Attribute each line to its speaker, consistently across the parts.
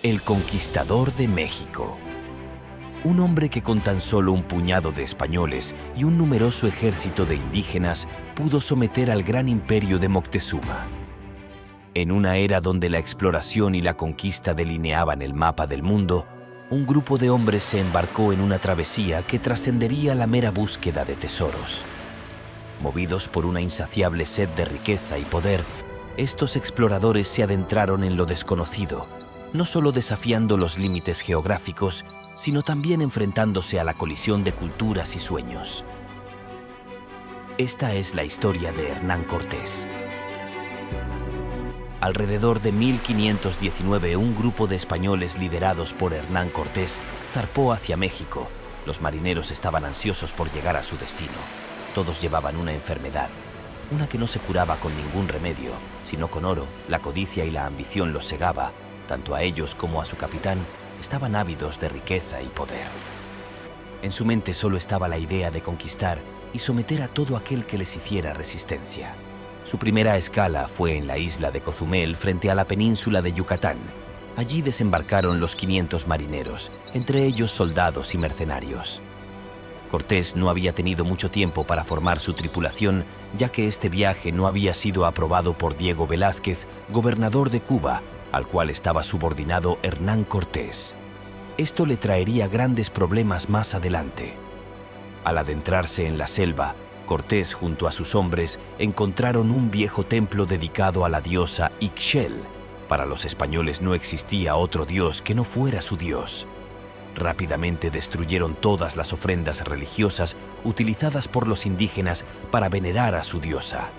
Speaker 1: El conquistador de México. Un hombre que con tan solo un puñado de españoles y un numeroso ejército de indígenas pudo someter al gran imperio de Moctezuma. En una era donde la exploración y la conquista delineaban el mapa del mundo, un grupo de hombres se embarcó en una travesía que trascendería la mera búsqueda de tesoros. Movidos por una insaciable sed de riqueza y poder, estos exploradores se adentraron en lo desconocido, no solo desafiando los límites geográficos, sino también enfrentándose a la colisión de culturas y sueños. Esta es la historia de Hernán Cortés. Alrededor de 1519, un grupo de españoles liderados por Hernán Cortés zarpó hacia México. Los marineros estaban ansiosos por llegar a su destino. Todos llevaban una enfermedad, una que no se curaba con ningún remedio, sino con oro. La codicia y la ambición los cegaba. Tanto a ellos como a su capitán estaban ávidos de riqueza y poder. En su mente solo estaba la idea de conquistar y someter a todo aquel que les hiciera resistencia. Su primera escala fue en la isla de Cozumel, frente a la península de Yucatán. Allí desembarcaron los 500 marineros, entre ellos soldados y mercenarios. Cortés no había tenido mucho tiempo para formar su tripulación, ya que este viaje no había sido aprobado por Diego Velázquez, gobernador de Cuba, al cual estaba subordinado Hernán Cortés. Esto le traería grandes problemas más adelante. Al adentrarse en la selva, Cortés junto a sus hombres encontraron un viejo templo dedicado a la diosa Ixchel. Para los españoles no existía otro dios que no fuera su dios. Rápidamente destruyeron todas las ofrendas religiosas utilizadas por los indígenas para venerar a su diosa.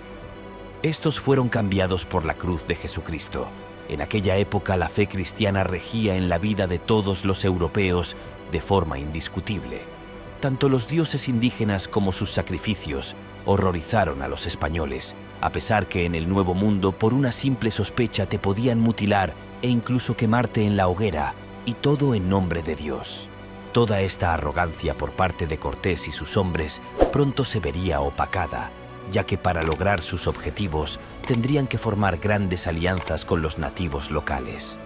Speaker 1: Estos fueron cambiados por la cruz de Jesucristo. En aquella época la fe cristiana regía en la vida de todos los europeos de forma indiscutible. Tanto los dioses indígenas como sus sacrificios horrorizaron a los españoles, a pesar que en el Nuevo Mundo por una simple sospecha te podían mutilar e incluso quemarte en la hoguera, y todo en nombre de Dios. Toda esta arrogancia por parte de Cortés y sus hombres pronto se vería opacada, ya que para lograr sus objetivos tendrían que formar grandes alianzas con los nativos locales.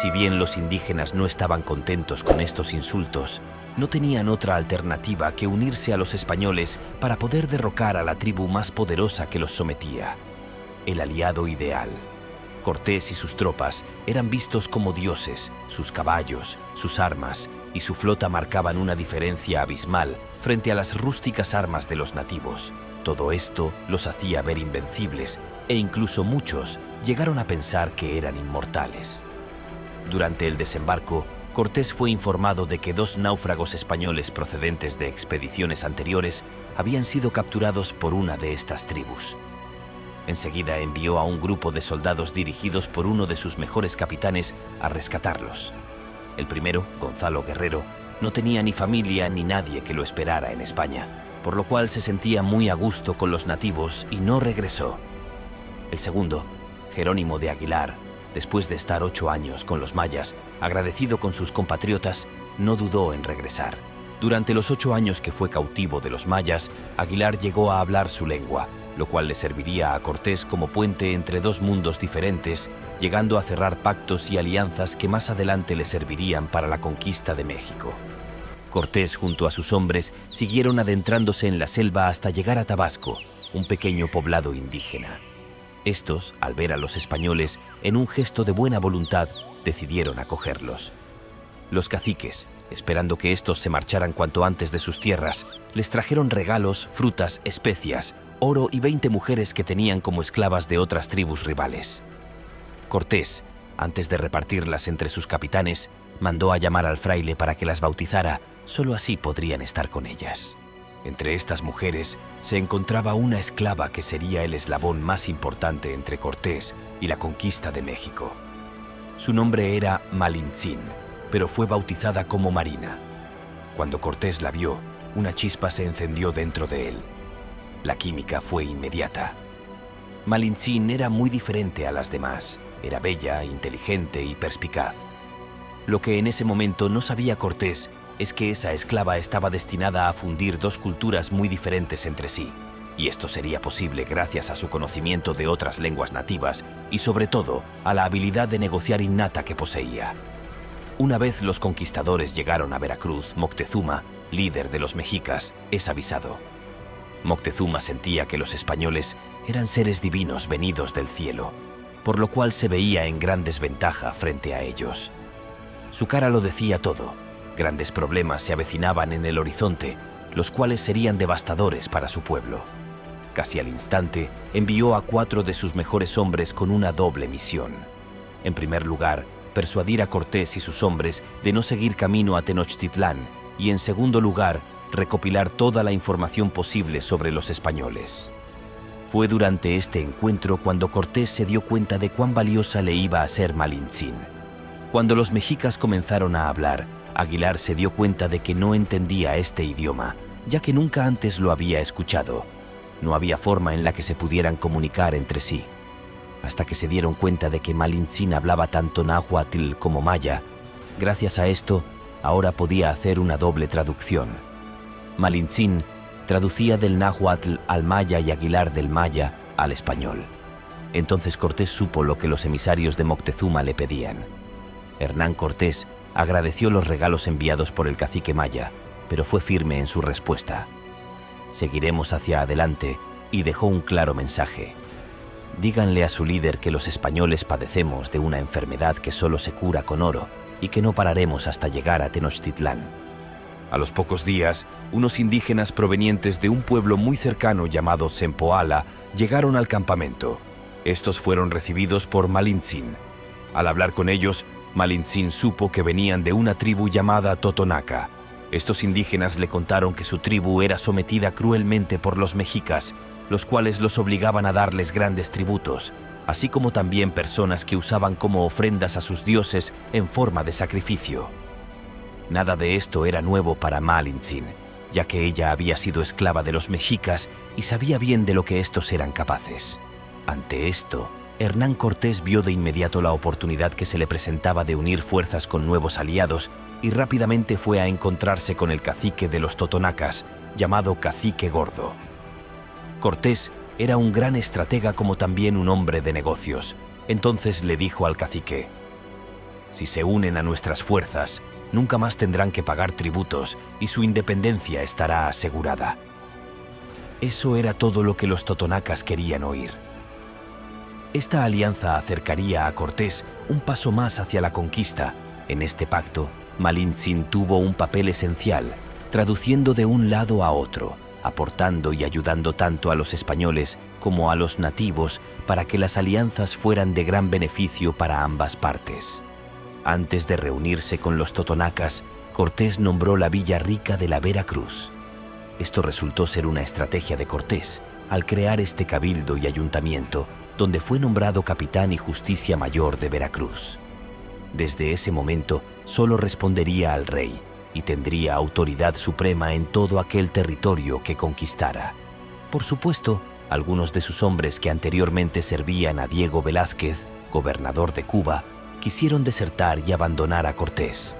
Speaker 1: Si bien los indígenas no estaban contentos con estos insultos, no tenían otra alternativa que unirse a los españoles para poder derrocar a la tribu más poderosa que los sometía, el aliado ideal. Cortés y sus tropas eran vistos como dioses, sus caballos, sus armas y su flota marcaban una diferencia abismal frente a las rústicas armas de los nativos. Todo esto los hacía ver invencibles e incluso muchos llegaron a pensar que eran inmortales. Durante el desembarco, Cortés fue informado de que 2 náufragos españoles procedentes de expediciones anteriores habían sido capturados por una de estas tribus. Enseguida envió a un grupo de soldados dirigidos por uno de sus mejores capitanes a rescatarlos. El primero, Gonzalo Guerrero, no tenía ni familia ni nadie que lo esperara en España, por lo cual se sentía muy a gusto con los nativos y no regresó. El segundo, Jerónimo de Aguilar, después de estar 8 años con los mayas, agradecido con sus compatriotas, no dudó en regresar. Durante los 8 años que fue cautivo de los mayas, Aguilar llegó a hablar su lengua, lo cual le serviría a Cortés como puente entre 2 mundos diferentes, llegando a cerrar pactos y alianzas que más adelante le servirían para la conquista de México. Cortés junto a sus hombres siguieron adentrándose en la selva hasta llegar a Tabasco, un pequeño poblado indígena. Estos, al ver a los españoles, en un gesto de buena voluntad, decidieron acogerlos. Los caciques, esperando que estos se marcharan cuanto antes de sus tierras, les trajeron regalos, frutas, especias, oro y 20 mujeres que tenían como esclavas de otras tribus rivales. Cortés, antes de repartirlas entre sus capitanes, mandó a llamar al fraile para que las bautizara, solo así podrían estar con ellas. Entre estas mujeres se encontraba una esclava que sería el eslabón más importante entre Cortés y la conquista de México. Su nombre era Malintzin, pero fue bautizada como Marina. Cuando Cortés la vio, una chispa se encendió dentro de él. La química fue inmediata. Malintzin era muy diferente a las demás. Era bella, inteligente y perspicaz. Lo que en ese momento no sabía Cortés es que esa esclava estaba destinada a fundir 2 culturas muy diferentes entre sí. y esto sería posible gracias a su conocimiento de otras lenguas nativas y sobre todo a la habilidad de negociar innata que poseía. Una vez los conquistadores llegaron a Veracruz, Moctezuma, líder de los mexicas, es avisado. Moctezuma sentía que los españoles eran seres divinos venidos del cielo, por lo cual se veía en gran desventaja frente a ellos. Su cara lo decía todo. Grandes problemas se avecinaban en el horizonte, los cuales serían devastadores para su pueblo. Casi al instante, envió a 4 de sus mejores hombres con una doble misión. En primer lugar, persuadir a Cortés y sus hombres de no seguir camino a Tenochtitlán y, en segundo lugar, recopilar toda la información posible sobre los españoles. Fue durante este encuentro cuando Cortés se dio cuenta de cuán valiosa le iba a ser Malintzin. Cuando los mexicas comenzaron a hablar, Aguilar se dio cuenta de que no entendía este idioma, ya que nunca antes lo había escuchado. No había forma en la que se pudieran comunicar entre sí. Hasta que se dieron cuenta de que Malintzin hablaba tanto náhuatl como maya. Gracias a esto, ahora podía hacer una doble traducción. Malintzin traducía del náhuatl al maya y Aguilar del maya al español. Entonces Cortés supo lo que los emisarios de Moctezuma le pedían. Hernán Cortés agradeció los regalos enviados por el cacique maya, pero fue firme en su respuesta. Seguiremos hacia adelante, y dejó un claro mensaje. Díganle a su líder que los españoles padecemos de una enfermedad que solo se cura con oro y que no pararemos hasta llegar a Tenochtitlán. A los pocos días, unos indígenas provenientes de un pueblo muy cercano llamado Sempoala llegaron al campamento. Estos fueron recibidos por Malintzin. Al hablar con ellos, Malintzin supo que venían de una tribu llamada Totonaca. Estos indígenas le contaron que su tribu era sometida cruelmente por los mexicas, los cuales los obligaban a darles grandes tributos, así como también personas que usaban como ofrendas a sus dioses en forma de sacrificio. Nada de esto era nuevo para Malintzin, ya que ella había sido esclava de los mexicas y sabía bien de lo que estos eran capaces. Ante esto, Hernán Cortés vio de inmediato la oportunidad que se le presentaba de unir fuerzas con nuevos aliados y rápidamente fue a encontrarse con el cacique de los totonacas, llamado Cacique Gordo. Cortés era un gran estratega como también un hombre de negocios. Entonces le dijo al cacique: «Si se unen a nuestras fuerzas, nunca más tendrán que pagar tributos y su independencia estará asegurada». Eso era todo lo que los totonacas querían oír. Esta alianza acercaría a Cortés un paso más hacia la conquista. En este pacto, Malintzin tuvo un papel esencial, traduciendo de un lado a otro, aportando y ayudando tanto a los españoles como a los nativos para que las alianzas fueran de gran beneficio para ambas partes. Antes de reunirse con los totonacas, Cortés nombró la villa rica de la Veracruz. Esto resultó ser una estrategia de Cortés, al crear este cabildo y ayuntamiento, donde fue nombrado capitán y justicia mayor de Veracruz. Desde ese momento, solo respondería al rey y tendría autoridad suprema en todo aquel territorio que conquistara. Por supuesto, algunos de sus hombres que anteriormente servían a Diego Velázquez, gobernador de Cuba, quisieron desertar y abandonar a Cortés.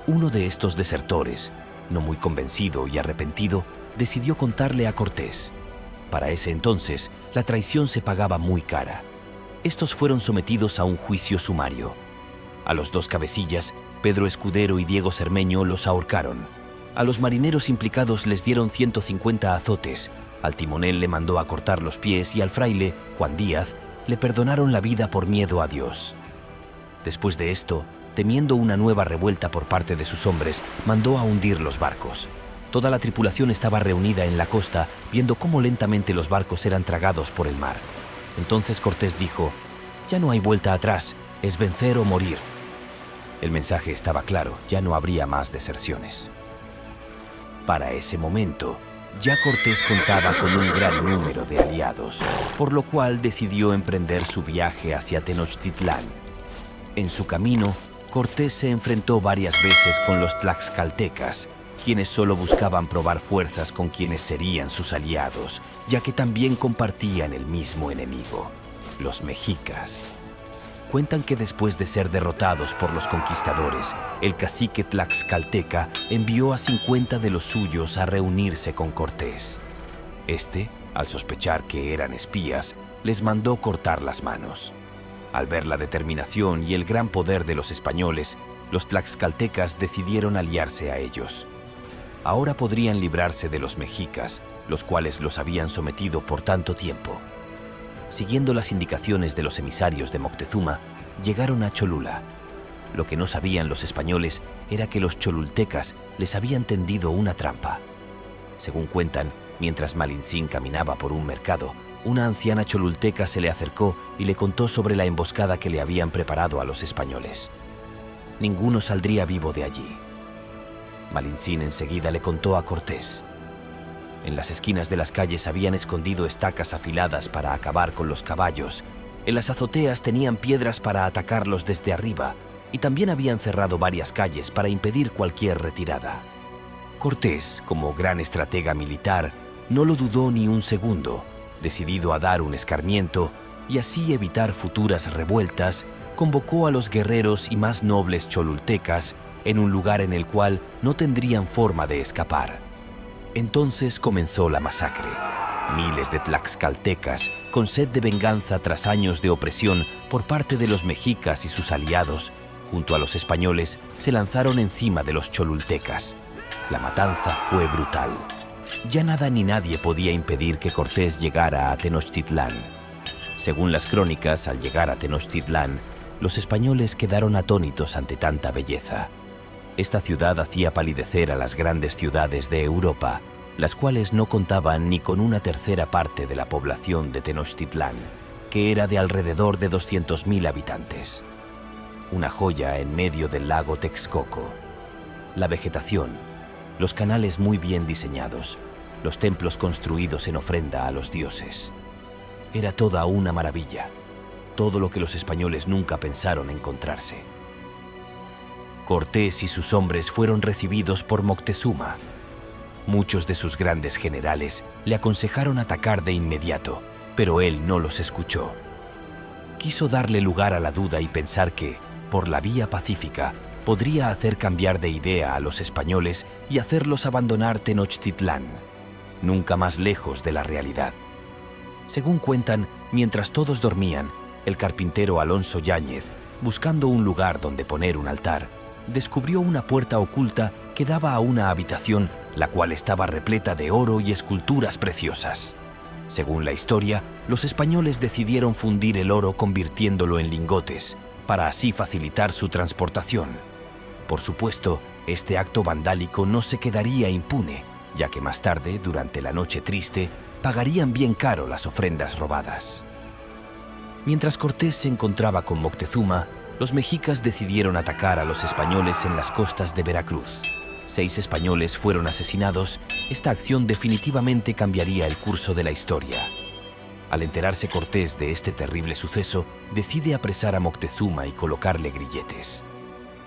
Speaker 1: Uno de estos desertores, no muy convencido y arrepentido, decidió contarle a Cortés. Para ese entonces, la traición se pagaba muy cara. Estos fueron sometidos a un juicio sumario. A los dos cabecillas, Pedro Escudero y Diego Cermeño, los ahorcaron. A los marineros implicados les dieron 150 azotes, al timonel le mandó a cortar los pies y al fraile, Juan Díaz, le perdonaron la vida por miedo a Dios. Después de esto, temiendo una nueva revuelta por parte de sus hombres, mandó a hundir los barcos. Toda la tripulación estaba reunida en la costa, viendo cómo lentamente los barcos eran tragados por el mar. Entonces Cortés dijo: «Ya no hay vuelta atrás, es vencer o morir». El mensaje estaba claro, ya no habría más deserciones. Para ese momento, ya Cortés contaba con un gran número de aliados, por lo cual decidió emprender su viaje hacia Tenochtitlán. En su camino, Cortés se enfrentó varias veces con los tlaxcaltecas, quienes solo buscaban probar fuerzas con quienes serían sus aliados, ya que también compartían el mismo enemigo, los mexicas. Cuentan que después de ser derrotados por los conquistadores, el cacique tlaxcalteca envió a 50 de los suyos a reunirse con Cortés. Este Al sospechar que eran espías, les mandó cortar las manos. Al ver la determinación y el gran poder de los españoles, los tlaxcaltecas decidieron aliarse a ellos. Ahora podrían librarse de los mexicas, los cuales los habían sometido por tanto tiempo. Siguiendo las indicaciones de los emisarios de Moctezuma, llegaron a Cholula. Lo que no sabían los españoles era que los cholultecas les habían tendido una trampa. Según cuentan, mientras Malintzin caminaba por un mercado, una anciana cholulteca se le acercó y le contó sobre la emboscada que le habían preparado a los españoles. Ninguno saldría vivo de allí. Malintzin enseguida le contó a Cortés. En las esquinas de las calles habían escondido estacas afiladas para acabar con los caballos. En las azoteas tenían piedras para atacarlos desde arriba y también habían cerrado varias calles para impedir cualquier retirada. Cortés, como gran estratega militar, no lo dudó ni un segundo. Decidido a dar un escarmiento y así evitar futuras revueltas, convocó a los guerreros y más nobles cholultecas en un lugar en el cual no tendrían forma de escapar. Entonces comenzó la masacre. Miles de tlaxcaltecas, con sed de venganza tras años de opresión por parte de los mexicas y sus aliados, junto a los españoles, se lanzaron encima de los cholultecas. La matanza fue brutal. Ya nada ni nadie podía impedir que Cortés llegara a Tenochtitlán. Según las crónicas, al llegar a Tenochtitlán, los españoles quedaron atónitos ante tanta belleza. Esta ciudad hacía palidecer a las grandes ciudades de Europa, las cuales no contaban ni con una tercera parte de la población de Tenochtitlán, que era de alrededor de 200.000 habitantes. Una joya en medio del lago Texcoco. La vegetación, los canales muy bien diseñados, los templos construidos en ofrenda a los dioses. Era toda una maravilla, todo lo que los españoles nunca pensaron encontrarse. Cortés y sus hombres fueron recibidos por Moctezuma. Muchos de sus grandes generales le aconsejaron atacar de inmediato, pero él no los escuchó. Quiso darle lugar a la duda y pensar que, por la vía pacífica, podría hacer cambiar de idea a los españoles y hacerlos abandonar Tenochtitlán, nunca más lejos de la realidad. Según cuentan, mientras todos dormían, el carpintero Alonso Yáñez, buscando un lugar donde poner un altar, descubrió una puerta oculta que daba a una habitación la cual estaba repleta de oro y esculturas preciosas. Según la historia, los españoles decidieron fundir el oro convirtiéndolo en lingotes, para así facilitar su transportación. Por supuesto, este acto vandálico no se quedaría impune, ya que más tarde, durante la noche triste, pagarían bien caro las ofrendas robadas. Mientras Cortés se encontraba con Moctezuma, los mexicas decidieron atacar a los españoles en las costas de Veracruz. 6 españoles fueron asesinados. Esta acción definitivamente cambiaría el curso de la historia. Al enterarse Cortés de este terrible suceso, decide apresar a Moctezuma y colocarle grilletes.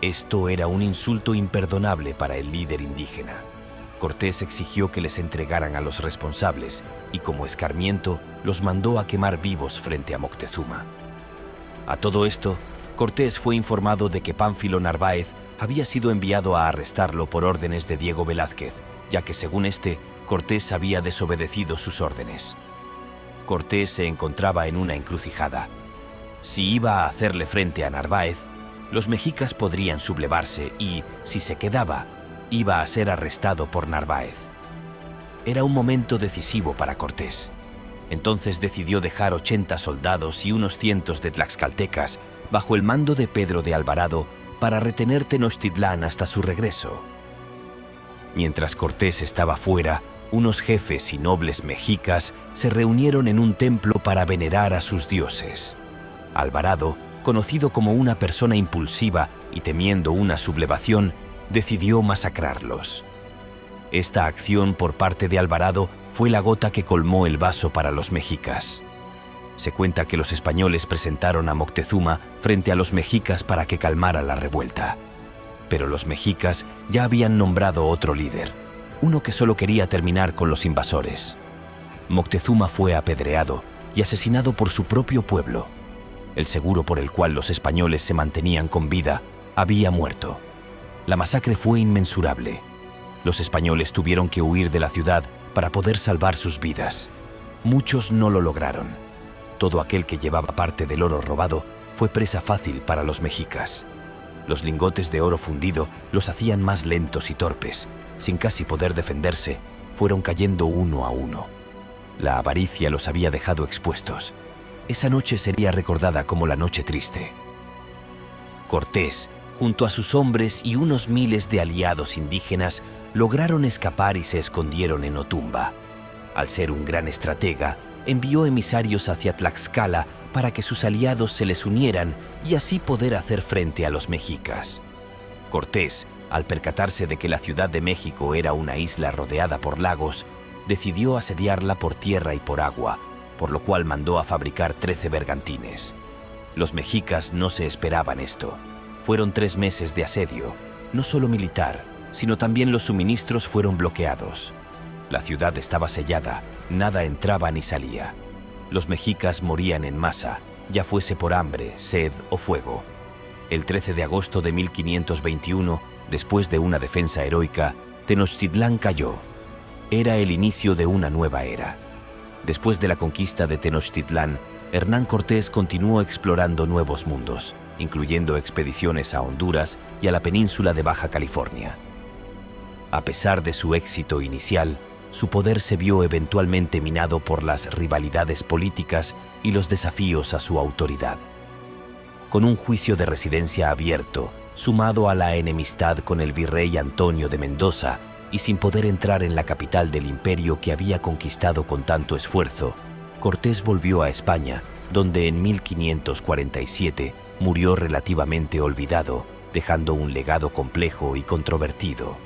Speaker 1: Esto era un insulto imperdonable para el líder indígena. Cortés exigió que les entregaran a los responsables y, como escarmiento, los mandó a quemar vivos frente a Moctezuma. A todo esto, Cortés fue informado de que Pánfilo Narváez había sido enviado a arrestarlo por órdenes de Diego Velázquez, ya que, según este, Cortés había desobedecido sus órdenes. Cortés se encontraba en una encrucijada. Si iba a hacerle frente a Narváez, los mexicas podrían sublevarse y, si se quedaba, iba a ser arrestado por Narváez. Era un momento decisivo para Cortés. Entonces decidió dejar 80 soldados y unos cientos de tlaxcaltecas bajo el mando de Pedro de Alvarado para retener Tenochtitlán hasta su regreso. Mientras Cortés estaba fuera, unos jefes y nobles mexicas se reunieron en un templo para venerar a sus dioses. Alvarado, conocido como una persona impulsiva y temiendo una sublevación, decidió masacrarlos. Esta acción por parte de Alvarado fue la gota que colmó el vaso para los mexicas. Se cuenta que los españoles presentaron a Moctezuma frente a los mexicas para que calmara la revuelta. Pero los mexicas ya habían nombrado otro líder, uno que solo quería terminar con los invasores. Moctezuma fue apedreado y asesinado por su propio pueblo. El seguro por el cual los españoles se mantenían con vida había muerto. La masacre fue inmensurable. Los españoles tuvieron que huir de la ciudad para poder salvar sus vidas. Muchos no lo lograron. Todo aquel que llevaba parte del oro robado fue presa fácil para los mexicas. Los lingotes de oro fundido los hacían más lentos y torpes. Sin casi poder defenderse, fueron cayendo uno a uno. La avaricia los había dejado expuestos. Esa noche sería recordada como la noche triste. Cortés, junto a sus hombres y unos miles de aliados indígenas, lograron escapar y se escondieron en Otumba. Al ser un gran estratega, envió emisarios hacia Tlaxcala para que sus aliados se les unieran y así poder hacer frente a los mexicas. Cortés, al percatarse de que la Ciudad de México era una isla rodeada por lagos, decidió asediarla por tierra y por agua, por lo cual mandó a fabricar 13 bergantines. Los mexicas no se esperaban esto. Fueron 3 meses de asedio, no solo militar, sino también los suministros fueron bloqueados. La ciudad estaba sellada, nada entraba ni salía. Los mexicas morían en masa, ya fuese por hambre, sed o fuego. El 13 de agosto de 1521, después de una defensa heroica, Tenochtitlán cayó. Era el inicio de una nueva era. Después de la conquista de Tenochtitlán, Hernán Cortés continuó explorando nuevos mundos, incluyendo expediciones a Honduras y a la península de Baja California. A pesar de su éxito inicial, su poder se vio eventualmente minado por las rivalidades políticas y los desafíos a su autoridad. Con un juicio de residencia abierto, sumado a la enemistad con el virrey Antonio de Mendoza y sin poder entrar en la capital del imperio que había conquistado con tanto esfuerzo, Cortés volvió a España, donde en 1547 murió relativamente olvidado, dejando un legado complejo y controvertido.